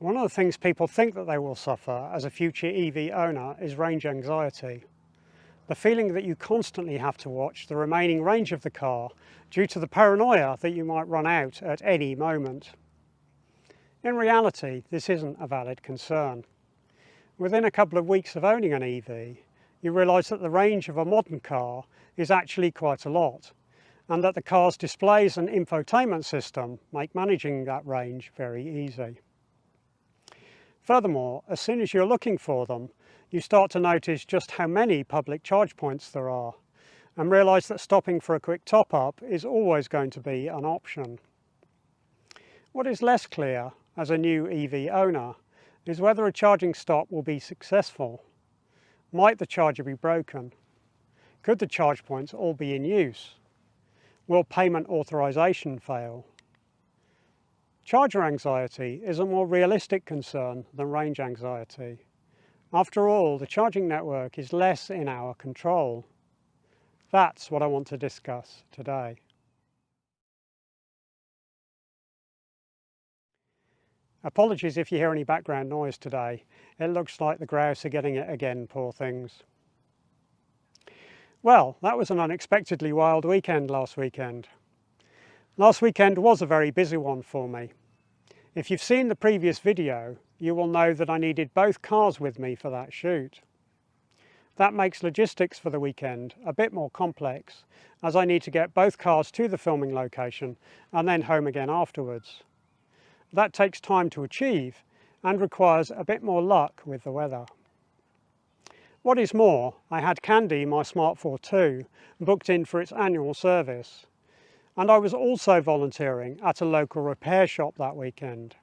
One of the things people think that they will suffer as a future EV owner is range anxiety. The feeling that you constantly have to watch the remaining range of the car due to the paranoia that you might run out at any moment. In reality, this isn't a valid concern. Within a couple of weeks of owning an EV, you realise that the range of a modern car is actually quite a lot, and that the car's displays and infotainment system make managing that range very easy. Furthermore, as soon as you're looking for them, you start to notice just how many public charge points there are, and realise that stopping for a quick top-up is always going to be an option. What is less clear as a new EV owner is whether a charging stop will be successful. Might the charger be broken? Could the charge points all be in use? Will payment authorization fail? Charger anxiety is a more realistic concern than range anxiety. After all, the charging network is less in our control. That's what I want to discuss today. Apologies if you hear any background noise today. It looks like the grouse are getting it again, poor things. Well, that was an unexpectedly wild weekend last weekend. Last weekend was a very busy one for me. If you've seen the previous video, you will know that I needed both cars with me for that shoot. That makes logistics for the weekend a bit more complex, as I need to get both cars to the filming location and then home again afterwards. That takes time to achieve and requires a bit more luck with the weather. What is more, I had Candy, my Smart 4 booked in for its annual service, and I was also volunteering at a local repair shop that weekend.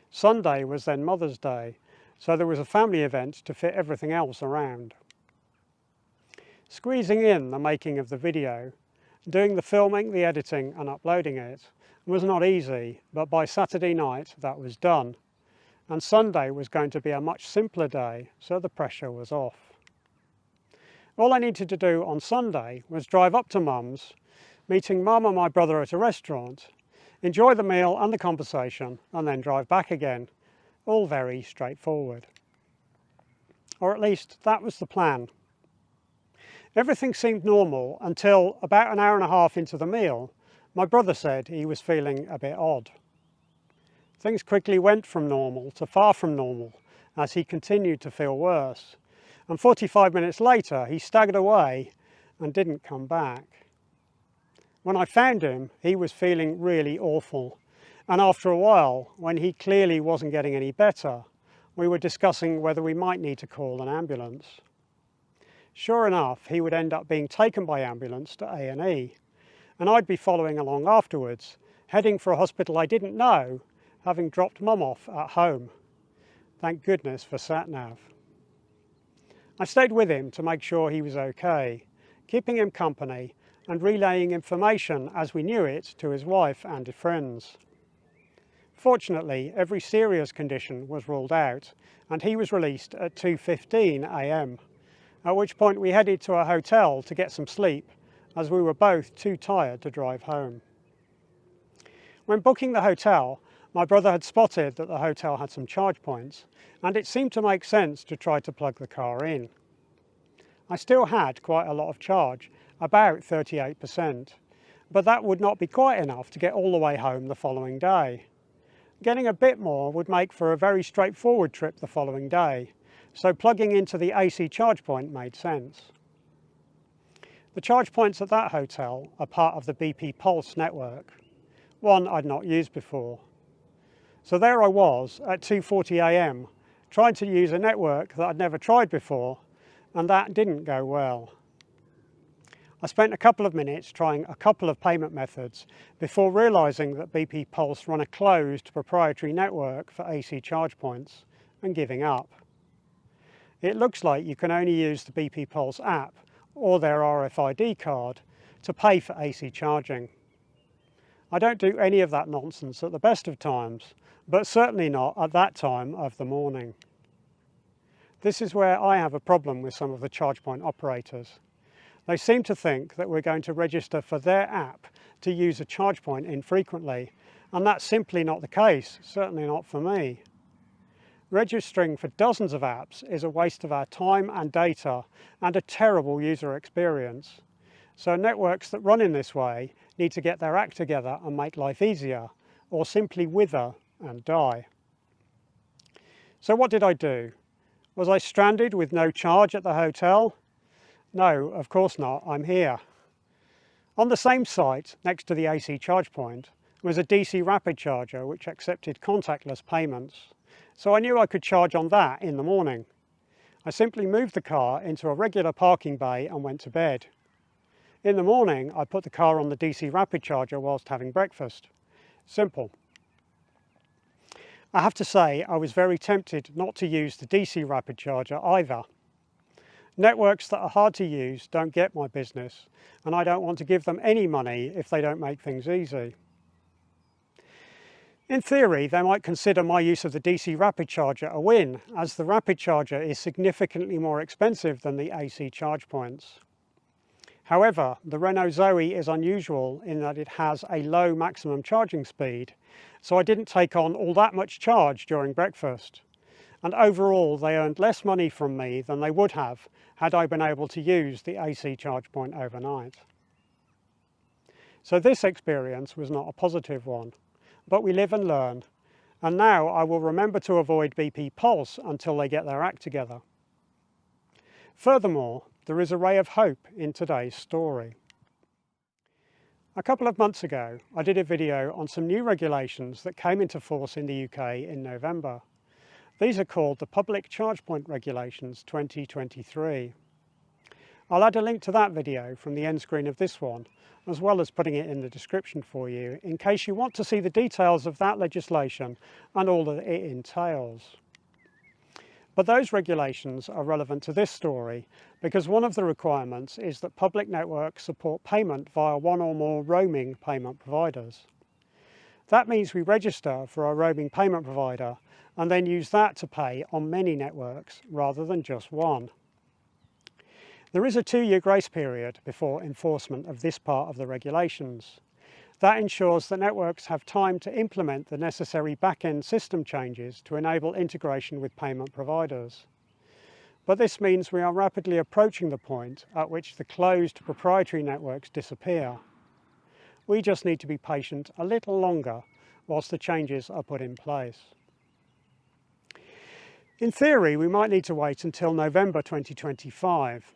Sunday was then Mother's Day, so there was a family event to fit everything else around. Squeezing in the making of the video, doing the filming, the editing and uploading it was not easy, but by Saturday night that was done, and Sunday was going to be a much simpler day, so the pressure was off. All I needed to do on Sunday was drive up to Mum's, meeting Mum and my brother at a restaurant, enjoy the meal and the conversation, and then drive back again. All very straightforward. Or at least that was the plan. Everything seemed normal until about an hour and a half into the meal, my brother said he was feeling a bit odd. Things quickly went from normal to far from normal as he continued to feel worse, and 45 minutes later he staggered away and didn't come back. When I found him, he was feeling really awful, and after a while, when he clearly wasn't getting any better, we were discussing whether we might need to call an ambulance. Sure enough, he would end up being taken by ambulance to A&E, and I'd be following along afterwards, heading for a hospital I didn't know, having dropped Mum off at home. Thank goodness for SatNav. I stayed with him to make sure he was okay, keeping him company and relaying information as we knew it to his wife and his friends. Fortunately, every serious condition was ruled out and he was released at 2:15 a.m, at which point we headed to a hotel to get some sleep as we were both too tired to drive home. When booking the hotel, my brother had spotted that the hotel had some charge points, and it seemed to make sense to try to plug the car in. I still had quite a lot of charge, about 38%, but that would not be quite enough to get all the way home the following day. Getting a bit more would make for a very straightforward trip the following day, so plugging into the AC charge point made sense. The charge points at that hotel are part of the BP Pulse network, one I'd not used before. So there I was at 2:40 a.m, trying to use a network that I'd never tried before, and that didn't go well. I spent a couple of minutes trying a couple of payment methods before realising that BP Pulse run a closed proprietary network for AC charge points and giving up. It looks like you can only use the BP Pulse app or their RFID card to pay for AC charging. I don't do any of that nonsense at the best of times, but certainly not at that time of the morning. This is where I have a problem with some of the ChargePoint operators. They seem to think that we're going to register for their app to use a ChargePoint infrequently, and that's simply not the case, certainly not for me. Registering for dozens of apps is a waste of our time and data and a terrible user experience. So networks that run in this way need to get their act together and make life easier, or simply wither and die. So what did I do? Was I stranded with no charge at the hotel? No, of course not, I'm here. On the same site, next to the AC Chargepoint, was a DC rapid charger which accepted contactless payments. So I knew I could charge on that in the morning. I simply moved the car into a regular parking bay and went to bed. In the morning, I put the car on the DC rapid charger whilst having breakfast. Simple. I have to say, I was very tempted not to use the DC rapid charger either. Networks that are hard to use don't get my business, and I don't want to give them any money if they don't make things easy. In theory, they might consider my use of the DC rapid charger a win, as the rapid charger is significantly more expensive than the AC charge points. However, the Renault Zoe is unusual in that it has a low maximum charging speed, so I didn't take on all that much charge during breakfast. And overall, they earned less money from me than they would have had I been able to use the AC charge point overnight. So this experience was not a positive one. But we live and learn, and now I will remember to avoid BP Pulse until they get their act together. Furthermore, there is a ray of hope in today's story. A couple of months ago, I did a video on some new regulations that came into force in the UK in November. These are called the Public Chargepoint Regulations 2023. I'll add a link to that video from the end screen of this one, as well as putting it in the description for you, in case you want to see the details of that legislation and all that it entails. But those regulations are relevant to this story because one of the requirements is that public networks support payment via one or more roaming payment providers. That means we register for a roaming payment provider and then use that to pay on many networks rather than just one. There is a 2-year grace period before enforcement of this part of the regulations. That ensures that networks have time to implement the necessary back-end system changes to enable integration with payment providers. But this means we are rapidly approaching the point at which the closed proprietary networks disappear. We just need to be patient a little longer whilst the changes are put in place. In theory, we might need to wait until November 2025.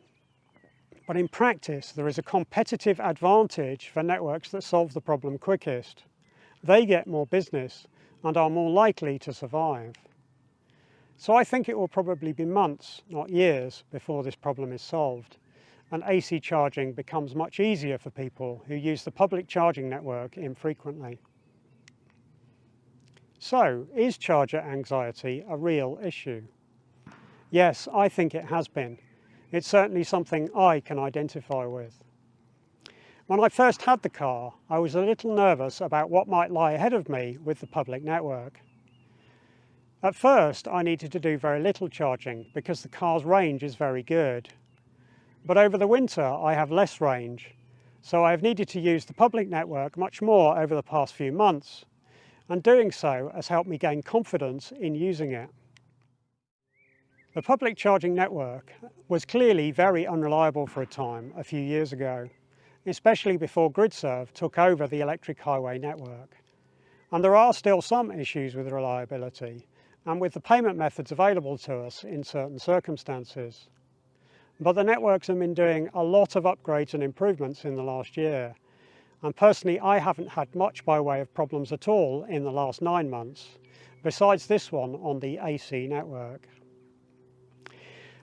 But in practice, there is a competitive advantage for networks that solve the problem quickest. They get more business and are more likely to survive. So I think it will probably be months, not years, before this problem is solved, and AC charging becomes much easier for people who use the public charging network infrequently. So, is charger anxiety a real issue? Yes, I think it has been. It's certainly something I can identify with. When I first had the car, I was a little nervous about what might lie ahead of me with the public network. At first, I needed to do very little charging because the car's range is very good. But over the winter, I have less range, so I have needed to use the public network much more over the past few months, and doing so has helped me gain confidence in using it. The public charging network was clearly very unreliable for a time a few years ago, especially before GridServe took over the electric highway network. And there are still some issues with reliability and with the payment methods available to us in certain circumstances. But the networks have been doing a lot of upgrades and improvements in the last year, and personally I haven't had much by way of problems at all in the last 9 months, besides this one on the AC network.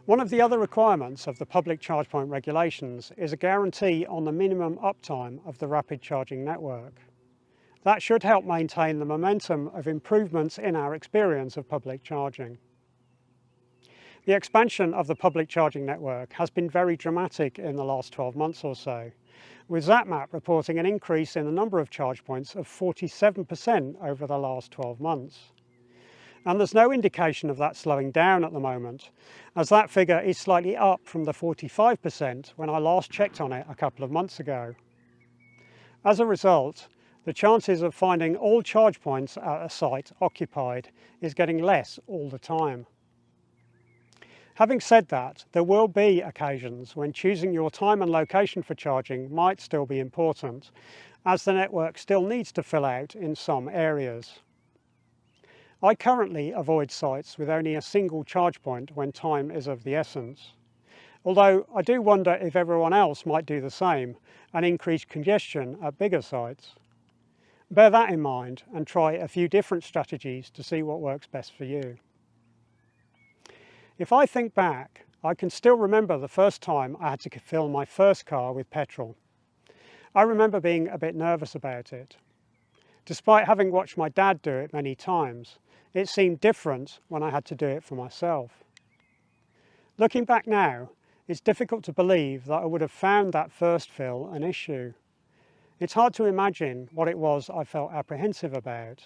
One of the other requirements of the public charge point regulations is a guarantee on the minimum uptime of the rapid charging network. That should help maintain the momentum of improvements in our experience of public charging. The expansion of the public charging network has been very dramatic in the last 12 months or so, with ZapMap reporting an increase in the number of charge points of 47% over the last 12 months. And there's no indication of that slowing down at the moment, as that figure is slightly up from the 45% when I last checked on it a couple of months ago. As a result, the chances of finding all charge points at a site occupied is getting less all the time. Having said that, there will be occasions when choosing your time and location for charging might still be important, as the network still needs to fill out in some areas. I currently avoid sites with only a single charge point when time is of the essence, although I do wonder if everyone else might do the same and increase congestion at bigger sites. Bear that in mind and try a few different strategies to see what works best for you. If I think back, I can still remember the first time I had to fill my first car with petrol. I remember being a bit nervous about it. Despite having watched my dad do it many times, it seemed different when I had to do it for myself. Looking back now, it's difficult to believe that I would have found that first fill an issue. It's hard to imagine what it was I felt apprehensive about.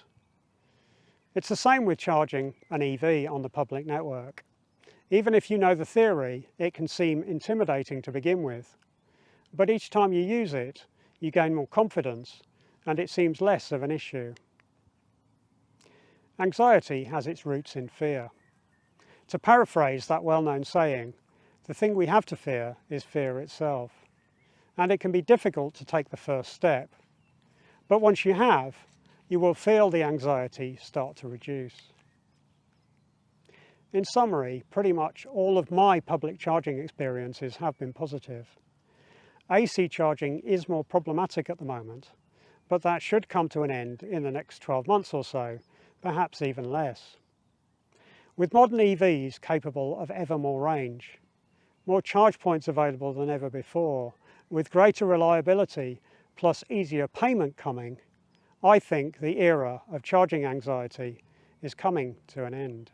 It's the same with charging an EV on the public network. Even if you know the theory, it can seem intimidating to begin with. But each time you use it, you gain more confidence and it seems less of an issue. Anxiety has its roots in fear. To paraphrase that well-known saying, the thing we have to fear is fear itself. And it can be difficult to take the first step. But once you have, you will feel the anxiety start to reduce. In summary, pretty much all of my public charging experiences have been positive. AC charging is more problematic at the moment, but that should come to an end in the next 12 months or so, perhaps even less. With modern EVs capable of ever more range, more charge points available than ever before, with greater reliability plus easier payment coming, I think the era of charging anxiety is coming to an end.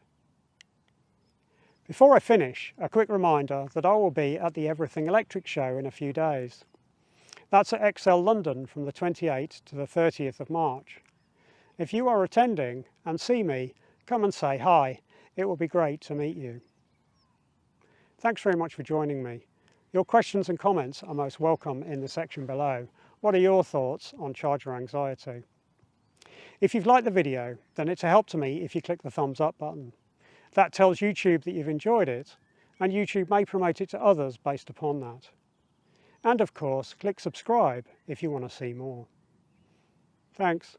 Before I finish, a quick reminder that I will be at the Everything Electric show in a few days. That's at Excel London from the 28th to the 30th of March. If you are attending and see me, come and say hi. It will be great to meet you. Thanks very much for joining me. Your questions and comments are most welcome in the section below. What are your thoughts on charger anxiety? If you've liked the video, then it's a help to me if you click the thumbs up button. That tells YouTube that you've enjoyed it, and YouTube may promote it to others based upon that. And of course, click subscribe if you want to see more. Thanks.